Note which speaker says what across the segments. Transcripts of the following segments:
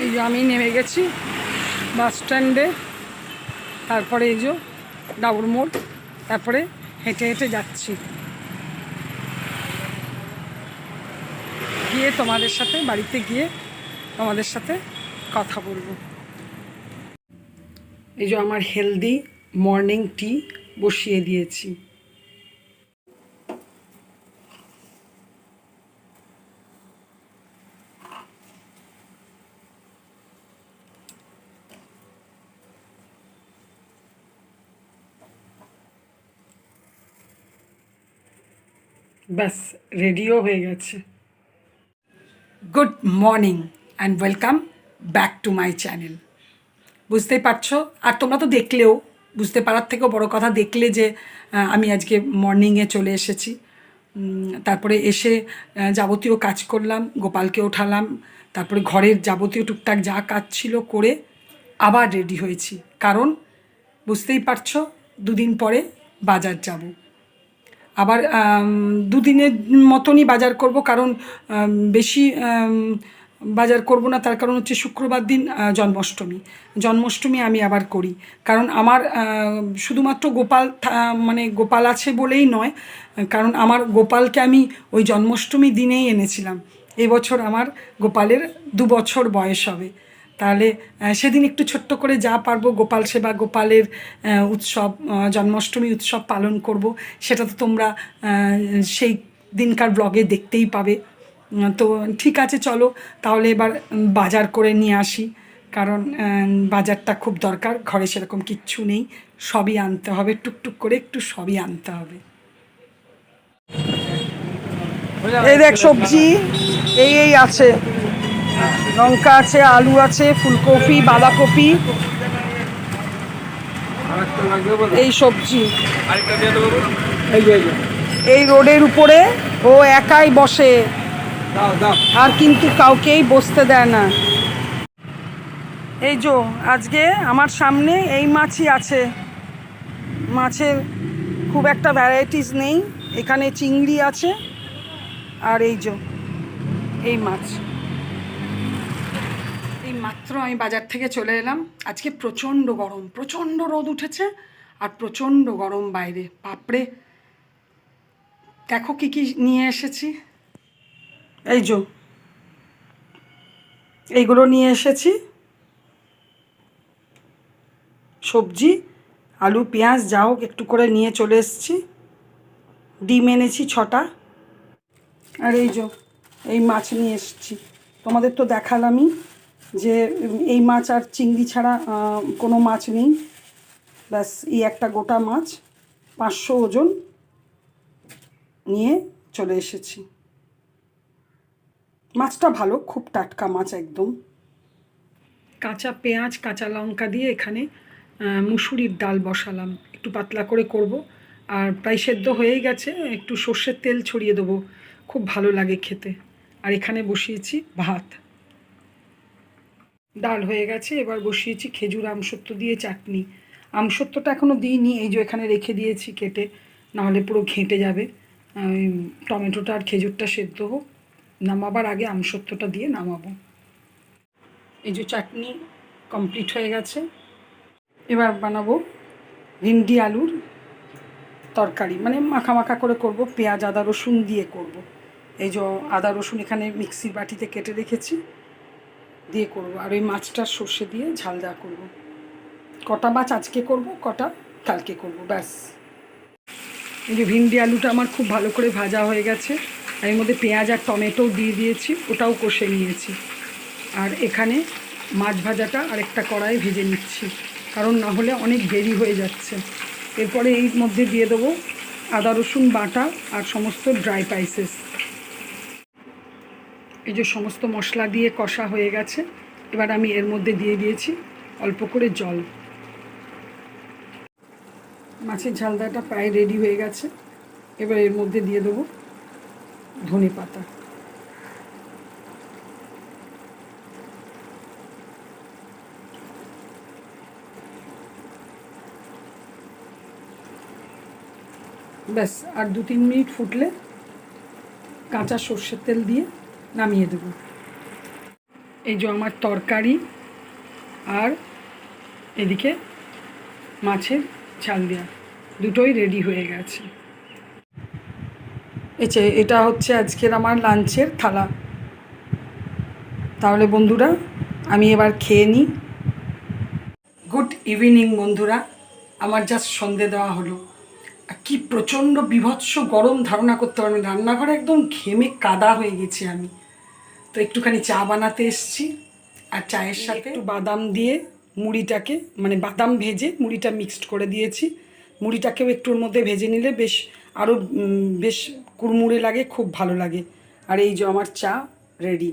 Speaker 1: এই যে আমি নেমে গেছি বাস স্ট্যান্ডে, তারপরে এই যে ডাবর মোড়, তারপরে হেঁটে হেঁটে যাচ্ছি, গিয়ে তোমাদের সাথে বাড়িতে গিয়ে তোমাদের সাথে কথা বলবো। এই যে আমার হেলদি মর্নিং টি বসিয়ে দিয়েছি। ব্যাস রেডিও হয়ে গেছে। Good morning and welcome back to my channel. বুঝতেই পারছো, আর তোমরা তো দেখলেও, বুঝতে পারার থেকেও বড় কথা দেখলে যে আমি আজকে মর্নিংয়ে চলে এসেছি। তারপরে এসে যাবতীয় কাজ করলাম, গোপালকে ওঠালাম, তারপরে ঘরের যাবতীয় টুকটাক যা কাজ ছিল করে আবার রেডি হয়েছি, কারণ বুঝতেই পারছো দুদিন পরে বাজার যাব। আবার দুদিনের মতনই বাজার করব, কারণ বেশি বাজার করব না, তার কারণ হচ্ছে শুক্রবার দিন জন্মাষ্টমী আমি আবার করি, কারণ আমার শুধুমাত্র মানে গোপাল আছে বলেই নয়, কারণ আমার গোপালকে আমি ওই জন্মাষ্টমী দিনেই এনেছিলাম। এবছর আমার গোপালের 2 বছর বয়স হবে, তাহলে সেদিন একটু ছোট্ট করে যা পারবো গোপাল সেবা, গোপালের উৎসব, জন্মাষ্টমী উৎসব পালন করব। সেটা তো তোমরা সেই দিনকার ব্লগে দেখতেই পাবে। তো ঠিক আছে, চলো তাহলে এবার বাজার করে নিয়ে আসি, কারণ বাজারটা খুব দরকার। ঘরে সেরকম কিচ্ছু নেই, সবই আনতে হবে, টুকটুক করে একটু সবই আনতে হবে। এই দেখ সবজি এই আছে, লঙ্কা আছে, আলু আছে, ফুলকপি, বাঁধাকপি, এই সবজি। এই রোডের উপরে ও একাই বসে, আর কিন্তু কাউকেই বসতে দেয় না। এই যে আজকে আমার সামনে এই মাছই আছে, মাছের খুব একটা ভ্যারাইটিস নেই, এখানে চিংড়ি আছে আর এই যে এই মাছ। এই মাত্র আমি বাজার থেকে চলে এলাম। আজকে প্রচণ্ড গরম, প্রচণ্ড রোদ উঠেছে আর প্রচণ্ড গরম বাইরে, বাপরে। দেখো কি কি নিয়ে এসেছি, এই যে এইগুলো নিয়ে এসেছি, সবজি, আলু পেঁয়াজ যা হোক একটু করে নিয়ে চলে এসেছি। ডিম এনেছি 6টা, আর এই যে এই মাছ নিয়ে এসেছি। তোমাদের তো দেখালামই যে এই মাছ আর চিংড়ি ছাড়া কোনো মাছ নেই, ব্যাস এই একটা গোটা মাছ 500 ওজন নিয়ে চলে এসেছি। মাছটা ভালো, খুব টাটকা মাছ একদম। কাঁচা পেঁয়াজ কাঁচা লঙ্কা দিয়ে এখানে মুসুরির ডাল বসালাম, একটু পাতলা করে করব, আর প্রায় সেদ্ধ হয়েই গেছে, একটু সর্ষের তেল ছড়িয়ে দেবো, খুব ভালো লাগে খেতে। আর এখানে বসিয়েছি ভাত, ডাল হয়ে গেছে, এবার বসিয়েছি খেজুর আমসত্ব দিয়ে চাটনি। আমসত্বটা এখনও দিইনি, এই যে এখানে রেখে দিয়েছি কেটে, নাহলে পুরো ঘেঁটে যাবে। টমেটোটা আর খেজুরটা সেদ্ধ হোক, নামাবার আগে আমসত্বটা দিয়ে নামাবো। এই যে চাটনি কমপ্লিট হয়ে গেছে, এবার বানাবো ভিন্ডি আলুর তরকারি, মানে মাখা মাখা করে করব, পেঁয়াজ আদা রসুন দিয়ে করব। এই যে আদা রসুন এখানে মিক্সির বাটিতে কেটে রেখেছি, দিয়ে করব। আর ওই মাছটা সর্ষে দিয়ে ঝাল দেওয়া করব। কটা মাছ আজকে করব, কটা কালকে করব, ব্যাস। এই যে ভিন্ডি আলুটা আমার খুব ভালো করে ভাজা হয়ে গেছে, আর এর মধ্যে পেঁয়াজ আর টমেটোও দিয়ে দিয়েছি, ওটাও কষে নিয়েছি। আর এখানে মাছ ভাজাটা আরেকটা কড়াই ভেজে নিচ্ছি, কারণ না হলে অনেক দেরি হয়ে যাচ্ছে। এরপরে এই মধ্যে দিয়ে দেবো আদা রসুন বাটা আর সমস্ত ড্রাই স্পাইসেস। এই যে সমস্ত মশলা দিয়ে কষা হয়ে গেছে, এবার আমি এর মধ্যে দিয়ে দিয়েছি অল্প করে জল। মাছের ঝালদাটা প্রায় রেডি হয়ে গেছে, এবার এর মধ্যে দিয়ে দেবো ধনে পাতা। ব্যাস, আর 2-3 মিনিট ফুটলে কাঁচা সর্ষের তেল দিয়ে নামিয়ে দেব। এই যে আমার তরকারি, আর এদিকে মাছের ঝাল দেওয়া, দুটোই রেডি হয়ে গেছে। এটা হচ্ছে আজকের আমার লাঞ্চের থালা। তাহলে বন্ধুরা আমি এবার খেয়ে নিই। গুড ইভিনিং বন্ধুরা, আমার জাস্ট সন্ধে দেওয়া হলো। কি প্রচণ্ড বিভৎস গরম ধারণা করতে পারবেন, রান্নাঘরে একদম ঘেমে কাদা হয়ে গেছি আমি। তো একটুখানি চা বানাতে এসছি, আর চায়ের সাথে একটু বাদাম দিয়ে মুড়িটাকে, মানে বাদাম ভেজে মুড়িটা মিক্সড করে দিয়েছি। মুড়িটাকেও একটু ওর মধ্যে ভেজে নিলে বেশ আরও বেশ কুড়মুড়ে লাগে, খুব ভালো লাগে। আর এই যে আমার চা রেডি।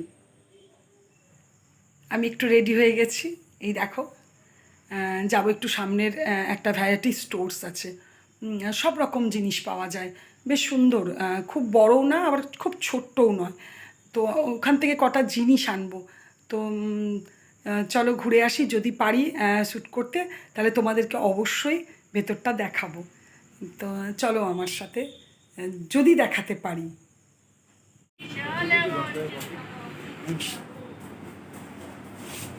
Speaker 1: আমি একটু রেডি হয়ে গেছি, এই দেখো। যাবো একটু সামনের একটা ভ্যারাইটি স্টোর্স আছে, সব রকম জিনিস পাওয়া যায়, বেশ সুন্দর, খুব বড়ও না আবার খুব ছোট্টও নয়। তো ওখান থেকে কটা জিনিস আনবো। তো চলো ঘুরে আসি, যদি পারি শ্যুট করতে তাহলে তোমাদেরকে অবশ্যই ভেতরটা দেখাবো। তো চলো আমার সাথে, যদি দেখাতে পারি।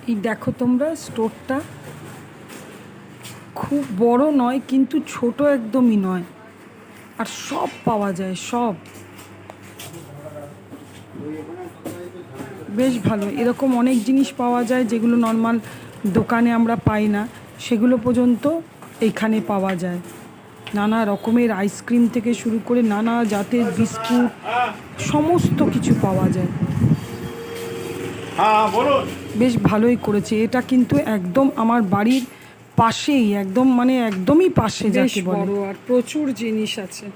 Speaker 1: এই দেখো তোমরা, স্টোরটা খুব বড় নয় কিন্তু ছোট একদমই নয়, আর সব পাওয়া যায়, সব বেশ ভালো। এরকম অনেক জিনিস পাওয়া যায় যেগুলো নর্মাল দোকানে আমরা পাই না, সেগুলো পর্যন্ত এইখানে পাওয়া যায়। নানা রকমের আইসক্রিম থেকে শুরু করে নানা জাতের বিস্কুট, সমস্ত কিছু পাওয়া যায়। বেশ ভালোই করেছে এটা, কিন্তু একদম আমার বাড়ির পাশেই, একদম মানে একদমই পাশে যাকে বলে। আর প্রচুর জিনিস আছে।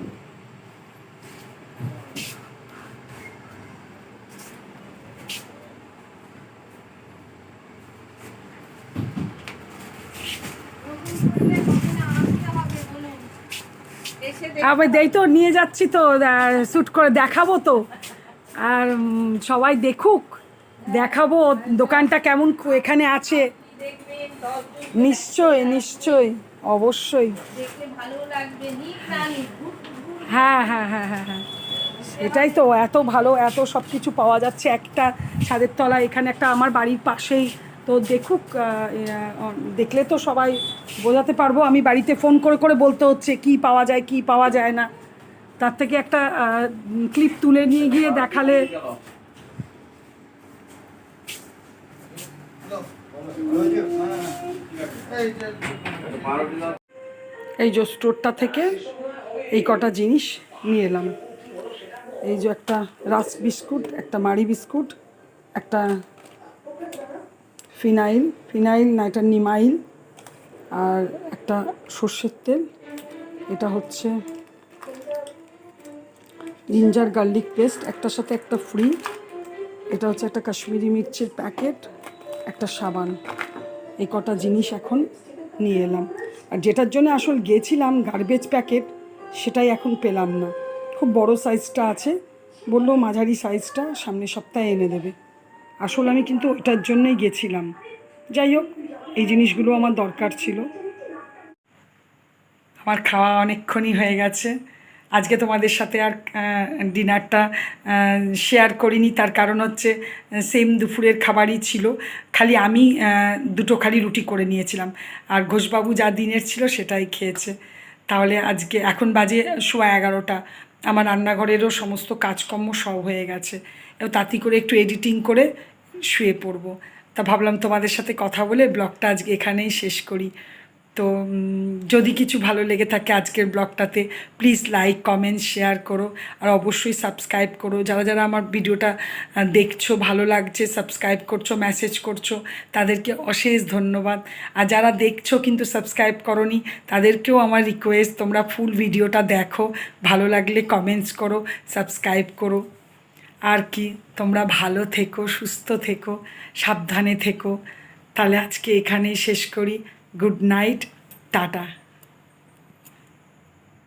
Speaker 1: আবার দেই তো, নিয়ে যাচ্ছি তো, শ্যুট করে দেখাবো তো, আর সবাই দেখুক, দেখাবো দোকানটা কেমন এখানে আছে। নিশ্চয় নিশ্চয়, অবশ্যই। হ্যাঁ হ্যাঁ হ্যাঁ হ্যাঁ হ্যাঁ, এটাই তো, এত ভালো, এত সব কিছু পাওয়া যাচ্ছে একটা ছাদের তলায়, এখানে একটা আমার বাড়ির পাশেই। তো দেখুক, দেখলে তো সবাই বোঝাতে পারবো। আমি বাড়িতে ফোন করে করে বলতে হচ্ছে কি পাওয়া যায় কি পাওয়া যায় না, তার থেকে একটা ক্লিপ তুলে নিয়ে গিয়ে দেখালে। এই যে স্টোরটা থেকে এই কটা জিনিস নিয়ে এলাম। এই যে একটা রাস্ক বিস্কুট, একটা মারি বিস্কুট, একটা ফিনাইল না, এটা নিমাইল, আর একটা সর্ষের তেল। এটা হচ্ছে জিঞ্জার গার্লিক পেস্ট, একটার সাথে একটা ফ্রি। এটা হচ্ছে একটা কাশ্মীরি মির্চের প্যাকেট, একটা সাবান। এই কটা জিনিস এখন নিয়ে এলাম। আর যেটার জন্য আসল গেছিলাম, গার্বেজ প্যাকেট, সেটাই এখন পেলাম না। খুব বড় সাইজটা আছে, বললো মাঝারি সাইজটা সামনের সপ্তাহে এনে দেবে। আসলে আমি কিন্তু ওইটার জন্যই গেছিলাম। যাই হোক, এই জিনিসগুলো আমার দরকার ছিল। আমার খাওয়া অনেকক্ষণই হয়ে গেছে। আজকে তোমাদের সাথে আর ডিনারটা শেয়ার করিনি, তার কারণ হচ্ছে সেম দুপুরের খাবারই ছিল, খালি আমি দুটো খালি রুটি করে নিয়েছিলাম, আর ঘোষবাবু যা দিনের ছিল সেটাই খেয়েছে। তাহলে আজকে এখন বাজে 11:15, আমার রান্নাঘরেরও সমস্ত কাজকর্ম সব হয়ে গেছে, এবং তাড়াতাড়ি করে একটু এডিটিং করে শুয়ে পড়বো। তা ভাবলাম তোমাদের সাথে কথা বলে ব্লগটা আজকে এখানেই শেষ করি। তো যদি কিছু ভালো লেগে থাকে আজকের ব্লগটাতে, প্লিজ লাইক কমেন্ট শেয়ার করো, আর অবশ্যই সাবস্ক্রাইব করো। যারা যারা আমার ভিডিওটা দেখছো, ভালো লাগছে, সাবস্ক্রাইব করছো, মেসেজ করছো, তাদেরকে অশেষ ধন্যবাদ। আর যারা দেখছো কিন্তু সাবস্ক্রাইব করোনি, তাদেরকেও আমার রিকোয়েস্ট, তোমরা ফুল ভিডিওটা দেখো, ভালো লাগলে কমেন্টস করো, সাবস্ক্রাইব করো। আর কি, তোমরা ভালো থেকো, সুস্থ থেকো, সাবধানে থেকো। তাহলে আজকে এখানেই শেষ করি। Good night, tata.